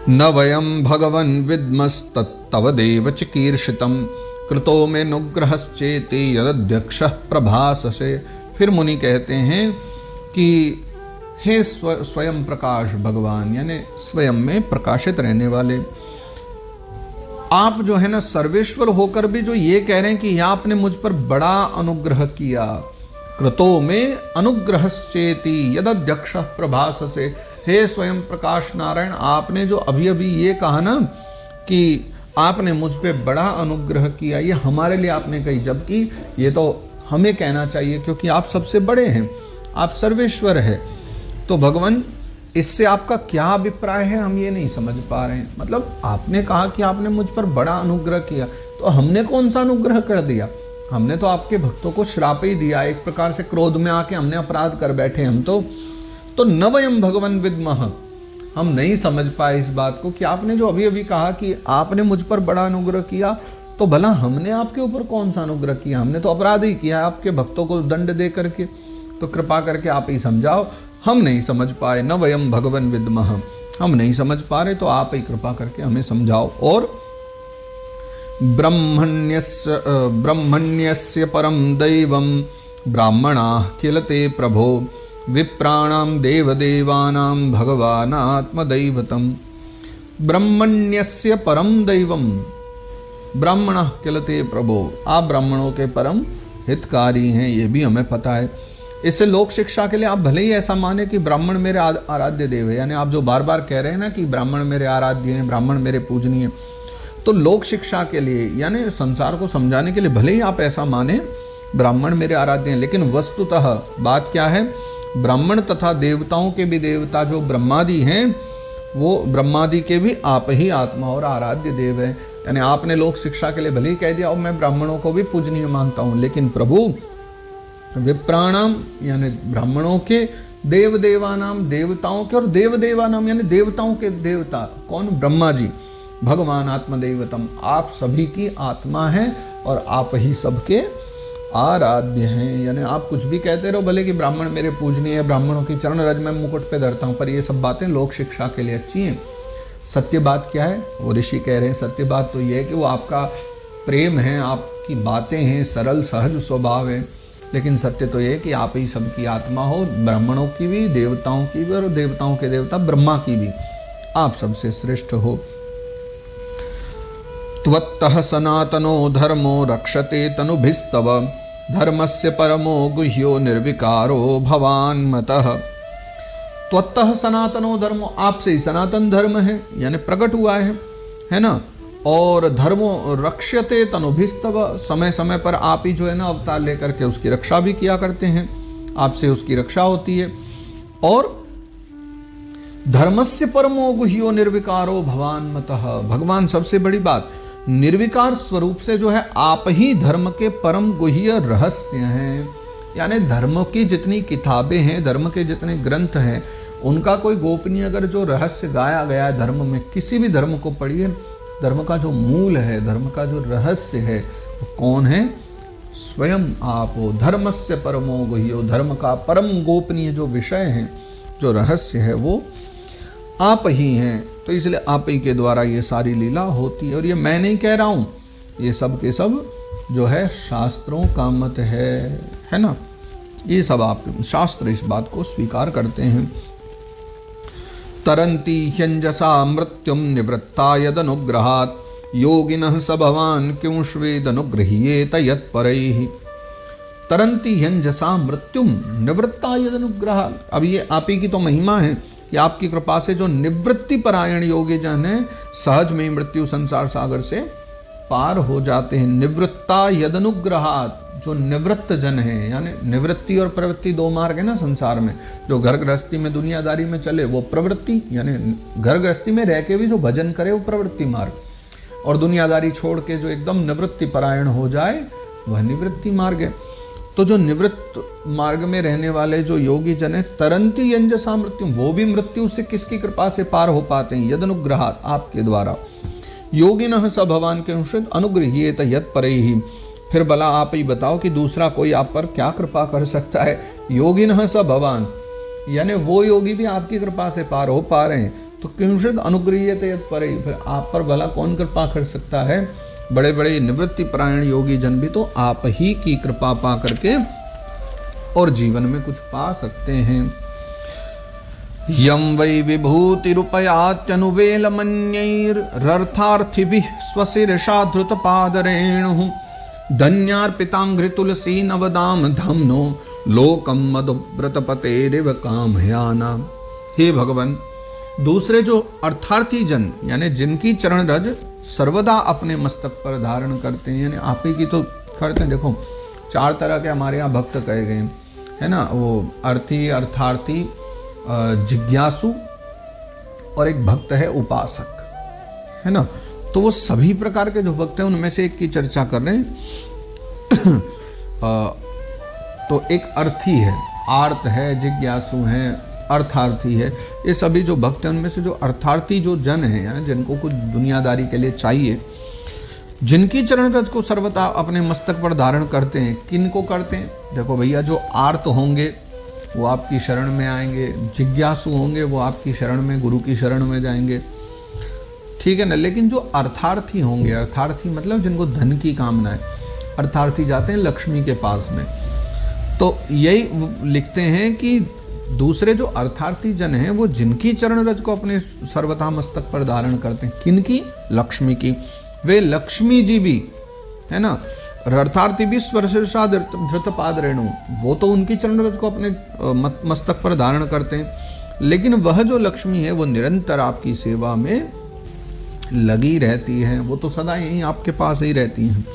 न वयं भगवन् विद्मस्तत्तव देव चिकीर्षितम् कृतो में नुग्रहश्चेति यदध्यक्षः प्रभाससे। फिर मुनि कहते हैं कि हे स्वयं प्रकाश भगवान, यानी स्वयं में प्रकाशित रहने वाले, आप जो है ना सर्वेश्वर होकर भी जो ये कह रहे हैं कि आपने मुझ पर बड़ा अनुग्रह किया। कृतो में अनुग्रहश्चेति यदध्यक्षः प्रभाससे। हे स्वयं प्रकाश नारायण, आपने जो अभी अभी ये कहा ना कि आपने मुझ पे बड़ा अनुग्रह किया, ये हमारे लिए आपने कही, जबकि ये तो हमें कहना चाहिए क्योंकि आप सबसे बड़े हैं, आप सर्वेश्वर है। तो भगवान, इससे आपका क्या अभिप्राय है हम ये नहीं समझ पा रहे हैं। मतलब आपने कहा कि आपने मुझ पर बड़ा अनुग्रह किया, तो हमने कौन सा अनुग्रह कर दिया? हमने तो आपके भक्तों को श्राप ही दिया, एक प्रकार से क्रोध में आके हमने अपराध कर बैठे हम तो न वयम भगवन विद्मः, हम नहीं समझ पाए इस बात को कि आपने जो अभी अभी कहा कि आपने मुझ पर बड़ा अनुग्रह किया, तो भला हमने आपके ऊपर कौन सा अनुग्रह किया? हमने तो अपराध ही किया है आपके भक्तों को दंड दे करके। तो कृपा करके आप ही समझाओ, हम नहीं समझ पाए। न वयम भगवन विद्मः, हम नहीं समझ पा रहे, तो आप ही कृपा करके हमें समझाओ। और ब्रह्मण्यस्य परम दैवम ब्राह्मणाः किल ते प्रभो विप्राणां देवदेवानां भगवानात्मदैवतम्। ब्रह्मण्यस्य परम दैवम ब्राह्मणः किल ते प्रभो, आप ब्राह्मणों के परम हितकारी हैं, ये भी हमें पता है। इससे लोक शिक्षा के लिए आप भले ही ऐसा माने कि ब्राह्मण मेरे आराध्य देव है, यानी आप जो बार बार कह रहे हैं ना कि ब्राह्मण मेरे आराध्य हैं, ब्राह्मण मेरे पूजनीय, तो लोक शिक्षा के लिए यानी संसार को समझाने के लिए भले ही आप ऐसा माने ब्राह्मण मेरे आराध्य हैं, लेकिन वस्तुतः बात क्या है? ब्राह्मण तथा देवताओं के भी देवता जो ब्रह्मादि हैं, वो ब्रह्मादि के भी आप ही आत्मा और आराध्य देव है। यानी आपने लोक शिक्षा के लिए भले ही कह दिया और मैं ब्राह्मणों को भी पूजनीय मानता हूँ, लेकिन प्रभु विप्राणाम यानी ब्राह्मणों के, देव देवानाम देवताओं के, और देव देवानाम यानी देवताओं के देवता कौन? ब्रह्मा जी। भगवान आत्मदेवतम, आप सभी की आत्मा हैं और आप ही सबके आराध्य हैं। यानी आप कुछ भी कहते रहो, भले कि ब्राह्मण मेरे पूजनीय है, ब्राह्मणों की चरण रज में मुकुट पे धरता हूँ, पर ये सब बातें लोक शिक्षा के लिए अच्छी हैं। सत्य बात क्या है? वो ऋषि कह रहे हैं सत्य बात तो ये है कि वो आपका प्रेम है, आपकी बातें हैं, सरल सहज स्वभाव है, लेकिन सत्य तो ये है कि आप ही सबकी आत्मा हो, ब्राह्मणों की भी, देवताओं की भी, और देवताओं के देवता ब्रह्मा की भी, आप सबसे श्रेष्ठ हो। त्वत्तः सनातनो धर्मो रक्षते तनुभिस्तव धर्मस्य परमो गुह्यो निर्विकारो भवान मतः। त्वत्तः सनातनो धर्मो, आपसे ही सनातन धर्म है, यानी प्रकट हुआ है ना। और धर्मो रक्षते तनुभिस्तव, समय समय पर आप ही जो है ना अवतार लेकर के उसकी रक्षा भी किया करते हैं, आपसे उसकी रक्षा होती है। और धर्मस्य परमो गुह्यो निर्विकारो भवान मतः, भगवान सबसे बड़ी बात निर्विकार स्वरूप से जो है आप ही धर्म के परम गुह्य रहस्य हैं। यानी धर्म की जितनी किताबें हैं, धर्म के जितने ग्रंथ हैं, उनका कोई गोपनीय अगर जो रहस्य गाया गया है धर्म में, किसी भी धर्म को पढ़िए, धर्म का जो मूल है, धर्म का जो रहस्य है, वो कौन है? स्वयं आप हो। धर्मस्य परमो गुह्यो, धर्म का परम गोपनीय जो विषय है, जो रहस्य है, वो आप ही हैं। तो इसलिए आप ही के द्वारा ये सारी लीला होती है। और ये मैं नहीं कह रहा हूँ, ये सब के सब जो है शास्त्रों का मत है ना। ये सब आप शास्त्र इस बात को स्वीकार करते हैं। तरंती ह्यंजसा मृत्युम निवृत्ता यदनुग्रहात् योगिनः स भवान् क्यों स्वेदनुगृह्येत यत्परैः। तरंती ह्यंजसा मृत्युम निवृत्ता यदनुग्रहात्, अब ये आप ही की तो महिमा है कि आपकी कृपा से जो निवृत्ति परायण योगी जन है, सहज में मृत्यु संसार सागर से पार हो जाते हैं। निवृत्ता यदनुग्रहात्, जो निवृत्त जन है, यानी निवृत्ति और प्रवृत्ति दो मार्ग है ना संसार में। जो घर गृहस्थी में दुनियादारी में चले वो प्रवृत्ति, यानी घर गृहस्थी में रह के भी जो भजन करे वो प्रवृत्ति मार्ग, और दुनियादारी छोड़ के जो एकदम निवृत्ति परायण हो जाए वह निवृत्ति मार्ग है। तो जो निवृत्त मार्ग में रहने वाले जो योगी जन है, तरंती यंजसा मृत्यु, वो भी मृत्यु से किसकी कृपा से पार हो पाते हैं? यदनुग्रहात्, आपके द्वारा। योगिनः स भवान् के अनुगृह्येत यत्परैः, फिर भला आप ही बताओ कि दूसरा कोई आप पर क्या कृपा कर सकता है? योगिनः स भवान्, यानी वो योगी भी आपकी कृपा से पार हो पा रहे हैं, तो किंचिद अनुगृह्यते यत्परे, फिर आप पर भला कौन कृपा कर सकता है। बड़े बड़े निवृत्ति परायण योगी जन भी तो आप ही की कृपा पा करके और जीवन में कुछ पा सकते हैं। यम वै विभूतिरुपयात्यनुवेलमन्यैरर्थार्थिभिः स्वशिरसा धृतपादरेणुः धन्यार्पितांघ्रि तुलसी नवदाम धम्नो लोकम मधुव्रतपतेरिव कामयाना। हे भगवान, दूसरे जो अर्थार्थी जन यानी जिनकी चरण रज सर्वदा अपने मस्तक पर धारण करते हैं, यानी आप ही की तो करते हैं। देखो 4 तरह के हमारे यहाँ भक्त कहे गए है ना, वो अर्थी, अर्थार्थी, जिज्ञासु और एक भक्त है उपासक, है ना। तो वो सभी प्रकार के जो भक्त हैं उनमें से एक की चर्चा कर रहे हैं। तो एक अर्थी है, आर्त है, जिज्ञासु है, अर्थार्थी है। ये सभी जो भक्त हैं उनमें से जो अर्थार्थी जो जन हैं, यानी जिनको कुछ दुनियादारी के लिए चाहिए, जिनकी चरण रज को सर्वथा अपने मस्तक पर धारण करते हैं। किन को करते हैं? देखो भैया, जो आर्त होंगे वो आपकी शरण में आएंगे, जिज्ञासु होंगे वो आपकी शरण में, गुरु की शरण में जाएंगे, ठीक है ना। लेकिन जो अर्थार्थी होंगे, अर्थार्थी मतलब जिनको धन की कामना है, अर्थार्थी जाते हैं लक्ष्मी के पास में। तो यही लिखते हैं कि दूसरे जो अर्थार्थी जन हैं वो जिनकी चरण रज को अपने सर्वथा मस्तक पर धारण करते हैं। किनकी? लक्ष्मी की। वे लक्ष्मी जी भी, है ना। अर्थार्थी भी स्पर्शा धृतपाद रेणु, वो तो उनकी चरण रज को अपने मस्तक पर धारण करते हैं। लेकिन वह जो लक्ष्मी है वो निरंतर आपकी सेवा में लगी रहती है, वो तो सदा यहीं आपके पास ही रहती हैं।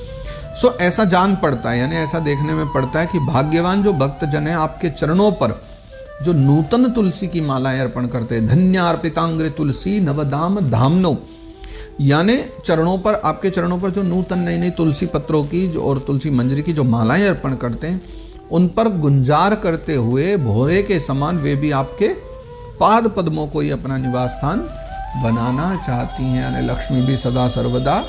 सो ऐसा जान पड़ता है, यानी ऐसा देखने में पड़ता है कि भाग्यवान जो भक्त जन है आपके चरणों पर जो नूतन तुलसी की मालाएं अर्पण करते हैं। धन्यार्पितांग्रि तुलसी नवदाम धामनो, यानी चरणों पर, आपके चरणों पर जो नूतन नई नई तुलसी पत्रों की जो और तुलसी मंजरी की जो मालाएं अर्पण करते हैं, उन पर गुंजार करते हुए भोरे के समान वे भी आपके पाद पद्मों को ही अपना निवास स्थान बनाना चाहती हैं। यानी लक्ष्मी भी सदा सर्वदा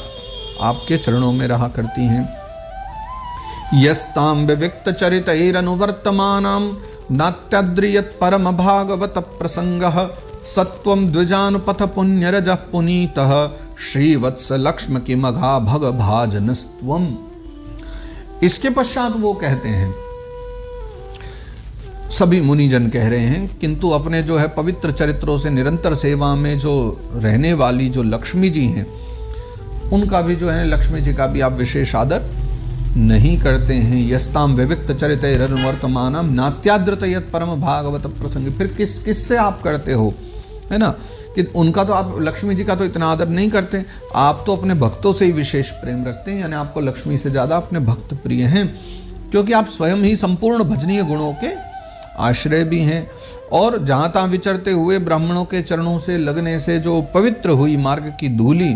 आपके चरणों में रहा करती हैं। यस्तां विविक्त चरितैरनुवर्तमानां नात्याद्रियत परम भागवत प्रसंगः सत्वं द्विजानुपथ पुण्यरजः पुनीतः श्रीवत्स लक्ष्म की मघा भग भाजनस्त्वम्। इसके पश्चात वो कहते हैं, सभी मुनिजन कह रहे हैं, किंतु अपने जो है पवित्र चरित्रों से निरंतर सेवा में जो रहने वाली जो लक्ष्मी जी हैं, उनका भी जो है, लक्ष्मी जी का भी आप विशेष आदर नहीं करते हैं। यस्ताम विविक्त चरितैरनुवर्तमानम नात्याद्रत यत् परम भागवत प्रसंग। फिर किस से आप करते हो, है ना, कि उनका तो आप लक्ष्मी जी का तो इतना आदर नहीं करते, आप तो अपने भक्तों से ही विशेष प्रेम रखते हैं। यानी आपको लक्ष्मी से ज़्यादा अपने भक्त प्रिय हैं, क्योंकि आप स्वयं ही संपूर्ण भजनीय गुणों के आश्रय भी हैं। और जहाँ तहाँ विचरते हुए ब्राह्मणों के चरणों से लगने से जो पवित्र हुई मार्ग की धूली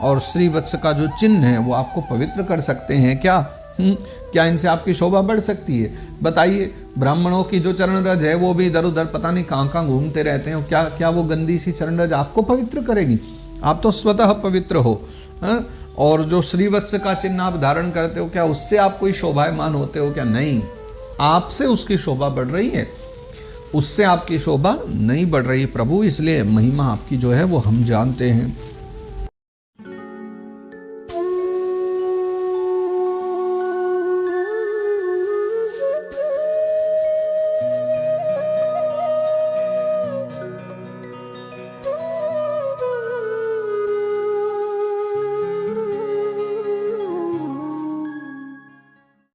और श्रीवत्स का जो चिन्ह है वो आपको पवित्र कर सकते हैं क्या? क्या इनसे आपकी शोभा बढ़ सकती है? बताइए, ब्राह्मणों की जो चरण रज है वो भी इधर उधर पता नहीं कहाँ कहाँ घूमते रहते हैं, क्या क्या वो गंदी सी चरण रज आपको पवित्र करेगी? आप तो स्वतः पवित्र हो, है? और जो श्रीवत्स का चिन्ह आप धारण करते हो, क्या उससे आप कोई शोभायमान होते हो क्या? नहीं, आपसे उसकी शोभा बढ़ रही है, उससे आपकी शोभा नहीं बढ़ रही प्रभु। इसलिए महिमा आपकी जो है वो हम जानते हैं।